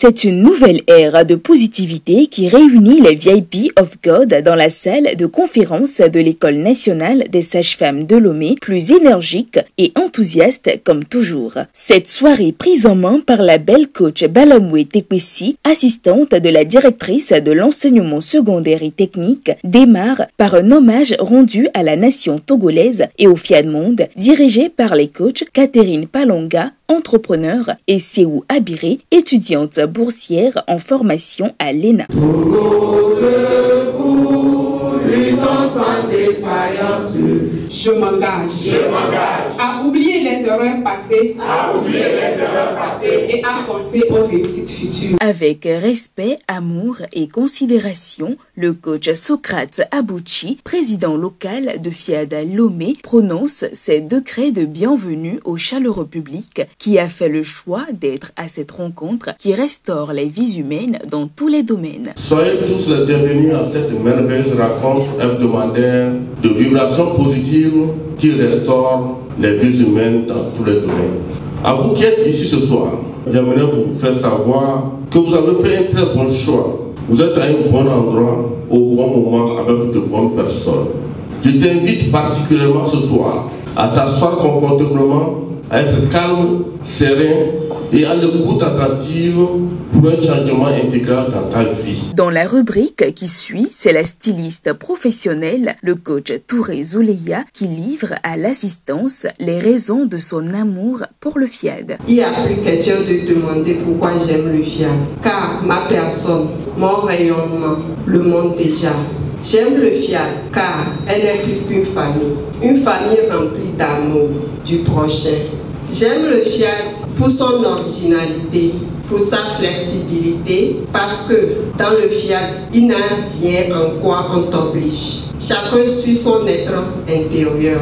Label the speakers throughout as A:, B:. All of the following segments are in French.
A: C'est une nouvelle ère de positivité qui réunit les VIP of God dans la salle de conférence de l'École nationale des sages-femmes de Lomé, plus énergique et enthousiaste comme toujours. Cette soirée prise en main par la belle coach Balamoué Tekwesi, assistante de la directrice de l'enseignement secondaire et technique, démarre par un hommage rendu à la nation togolaise et au Fiat Monde, dirigé par les coachs Catherine Palonga, entrepreneur, et Séou Abiré, étudiante boursière en formation à l'ENA.
B: Je m'engage à oublier les erreurs passées, et à penser aux réussites futures.
A: Avec respect, amour et considération, le coach Socrate Abouchi, président local de Fiat Lomé, prononce ses décrets de bienvenue au chaleureux public qui a fait le choix d'être à cette rencontre qui restaure les vies humaines dans tous les domaines.
C: Soyez tous les bienvenus à cette merveilleuse rencontre hebdomadaire de vibrations positives qui restaurent les vies humaines dans tous les domaines. À vous qui êtes ici ce soir, j'aimerais vous faire savoir que vous avez fait un très bon choix. Vous êtes à un bon endroit, au bon moment, avec de bonnes personnes. Je t'invite particulièrement ce soir à t'asseoir confortablement, à être calme, serein et à l'écoute attentive pour un changement intégral dans ta vie.
A: Dans la rubrique qui suit, c'est la styliste professionnelle, le coach Touré Zouleya, qui livre à l'assistance les raisons de son amour pour le Fiat.
B: Il n'y a plus question de demander pourquoi j'aime le Fiat, car ma personne, mon rayonnement, le montre déjà. J'aime le Fiat car elle est plus qu'une famille remplie d'amour du prochain. J'aime le Fiat pour son originalité, pour sa flexibilité, parce que dans le Fiat, il n'y a rien en quoi on t'oblige. Chacun suit son être intérieur.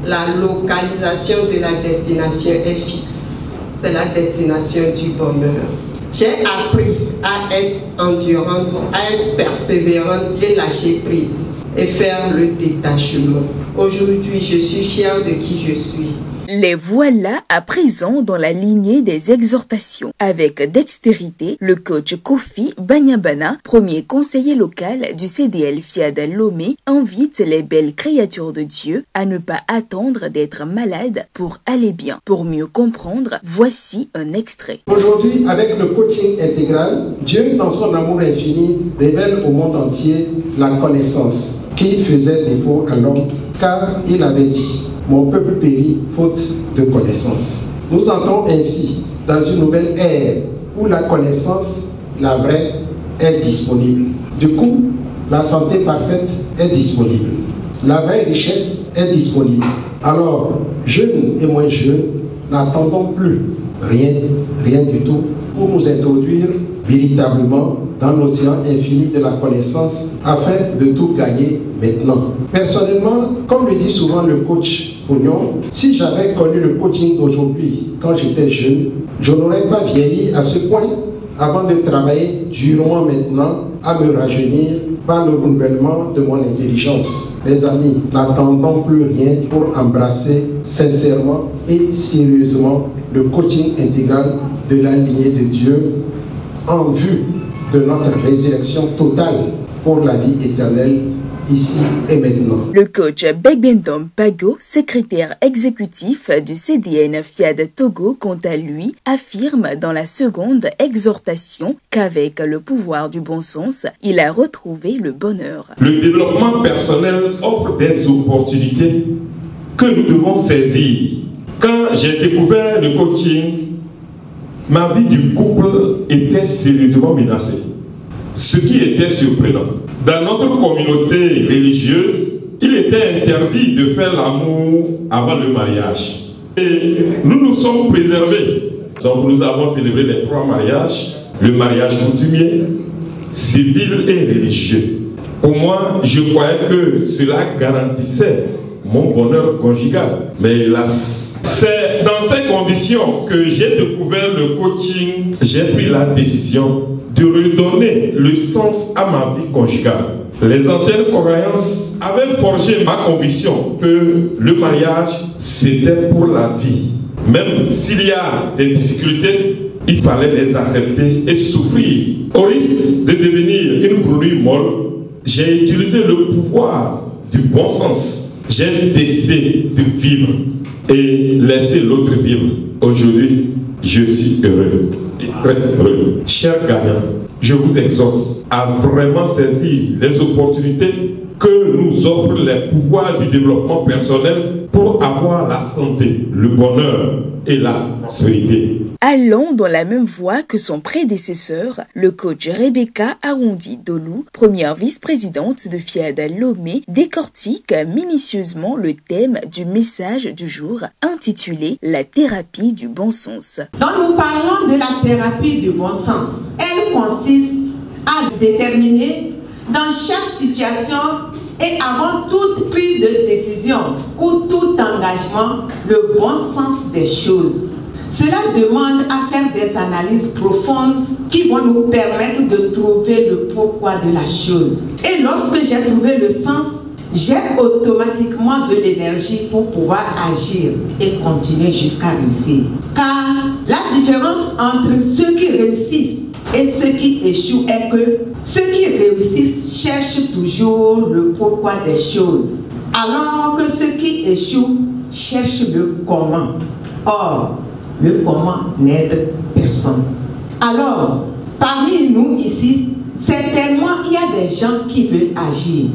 B: La localisation de la destination est fixe. C'est la destination du bonheur. J'ai appris à être endurante, à être persévérante et lâcher prise et faire le détachement. Aujourd'hui, je suis fière de qui je suis.
A: Les voilà à présent dans la lignée des exhortations. Avec dextérité, le coach Kofi Banyabana, premier conseiller local du CDL Fiat Lomé, invite les belles créatures de Dieu à ne pas attendre d'être malades pour aller bien. Pour mieux comprendre, voici un extrait.
D: Aujourd'hui, avec le coaching intégral, Dieu, dans son amour infini, révèle au monde entier la connaissance qui faisait défaut à l'homme, car il avait dit: mon peuple périt faute de connaissance. Nous entrons ainsi dans une nouvelle ère où la connaissance, la vraie, est disponible. Du coup, la santé parfaite est disponible. La vraie richesse est disponible. Alors, jeunes et moins jeunes, n'attendons plus rien du tout pour nous introduire véritablement dans l'océan infini de la connaissance afin de tout gagner maintenant. Personnellement, comme le dit souvent le coach Pognon, si j'avais connu le coaching d'aujourd'hui quand j'étais jeune, je n'aurais pas vieilli à ce point avant de travailler durement maintenant à me rajeunir par le renouvellement de mon intelligence. Les amis, n'attendons plus rien pour embrasser sincèrement et sérieusement le coaching intégral de la lignée de Dieu en vue de notre résurrection totale pour la vie éternelle ici et maintenant.
A: Le coach Begbendom Pago, secrétaire exécutif du CDN Fiat Togo, quant à lui, affirme dans la seconde exhortation qu'avec le pouvoir du bon sens, il a retrouvé le bonheur.
E: Le développement personnel offre des opportunités que nous devons saisir. Quand j'ai découvert le coaching, ma vie du couple était sérieusement menacée. Ce qui était surprenant. Dans notre communauté religieuse, il était interdit de faire l'amour avant le mariage. Et nous nous sommes préservés. Donc nous avons célébré les 3 mariages. Le mariage coutumier, civil et religieux. Pour moi, je croyais que cela garantissait mon bonheur conjugal. Mais hélas, c'est dans ces conditions que j'ai découvert le coaching. J'ai pris la décision de redonner le sens à ma vie conjugale. Les anciennes croyances avaient forgé ma conviction que le mariage, c'était pour la vie. Même s'il y a des difficultés, il fallait les accepter et souffrir. Au risque de devenir une brebis molle, j'ai utilisé le pouvoir du bon sens. J'ai décidé de vivre et laisser l'autre vivre. Aujourd'hui, je suis heureux et très heureux. Chers gagnants, je vous exhorte à vraiment saisir les opportunités que nous offrent les pouvoirs du développement personnel pour avoir la santé, le bonheur et la prospérité.
A: Allant dans la même voie que son prédécesseur, le coach Rebecca Arondi Dolou, première vice-présidente de FIAD Lomé, décortique minutieusement le thème du message du jour intitulé « La thérapie du bon sens ».
B: Donc nous parlons de la thérapie du bon sens. Elle consiste à déterminer dans chaque situation et avant toute prise de décision ou tout engagement le bon sens des choses. Cela demande à faire des analyses profondes qui vont nous permettre de trouver le pourquoi de la chose. Et lorsque j'ai trouvé le sens, j'ai automatiquement de l'énergie pour pouvoir agir et continuer jusqu'à réussir. Car la différence entre ceux qui réussissent et ceux qui échouent est que ceux qui réussissent cherchent toujours le pourquoi des choses, alors que ceux qui échouent cherchent le comment. Or, le comment n'aide personne. Alors, parmi nous ici, certainement il y a des gens qui veulent agir,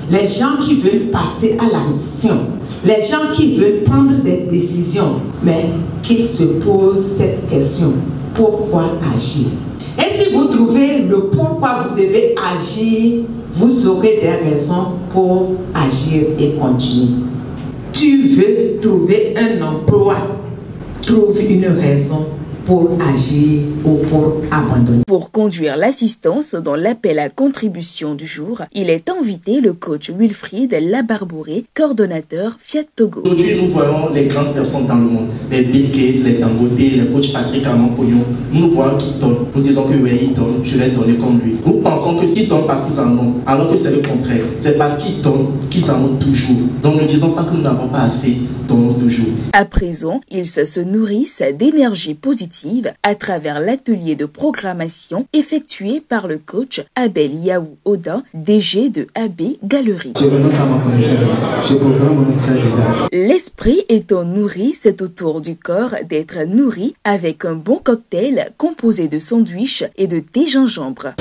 B: les gens qui veulent passer à l'action, les gens qui veulent prendre des décisions, mais qui se posent cette question, pourquoi agir? Et si vous trouvez le pourquoi vous devez agir, vous aurez des raisons pour agir et continuer. Tu veux trouver un emploi, trouve une raison pour agir ou pour abandonner.
A: Pour conduire l'assistance dans l'appel à contribution du jour, il est invité le coach Wilfried Labarboré, coordonnateur Fiat Togo.
F: Aujourd'hui, nous voyons les grandes personnes dans le monde, les Bill Gates, les Dangote, les coachs Patrick Amampoyon. Nous voyons qu'ils donnent. Nous disons que oui, ils donnent, je vais donner comme lui. Nous pensons qu'ils donnent parce qu'ils en ont, alors que c'est le contraire. C'est parce qu'ils donnent qu'ils en ont toujours. Donc ne disons pas que nous n'avons pas assez, donnons toujours.
A: À présent, ils se nourrissent d'énergie positive à travers l'atelier de programmation effectué par le coach Abel Yaou Oda, DG de AB Galerie. L'esprit étant nourri, c'est au tour du corps d'être nourri avec un bon cocktail composé de sandwich et de thé gingembre.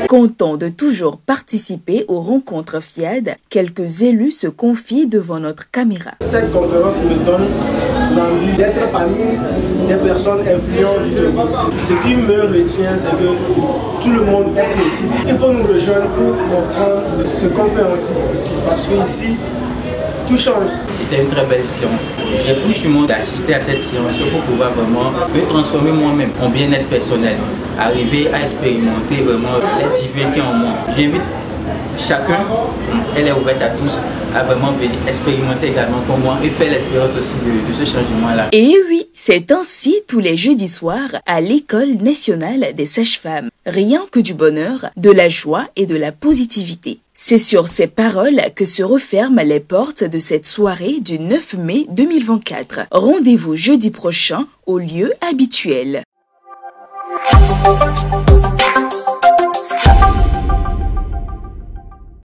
A: Content de toujours participer aux rencontres FIAD, quelques élus se confient devant notre caméra.
G: Cette conférence me donne l'envie d'être parmi des personnes influentes du développement. Ce qui me retient, c'est que tout le monde est politique. Il faut nous rejoindre pour comprendre ce qu'on fait aussi ici. Parce que ici, tout change.
H: C'était une très belle séance. J'ai pris sur moi d'assister à cette séance pour pouvoir vraiment me transformer moi-même en bien-être personnel, arriver à expérimenter vraiment les divinités en moi. J'invite chacun, elle est ouverte à tous, à vraiment venir expérimenter également comme moi et faire l'expérience aussi de ce changement-là.
A: Et oui, c'est ainsi tous les jeudis soirs à l'École nationale des sages-femmes. Rien que du bonheur, de la joie et de la positivité. C'est sur ces paroles que se referment les portes de cette soirée du 9 mai 2024. Rendez-vous jeudi prochain au lieu habituel.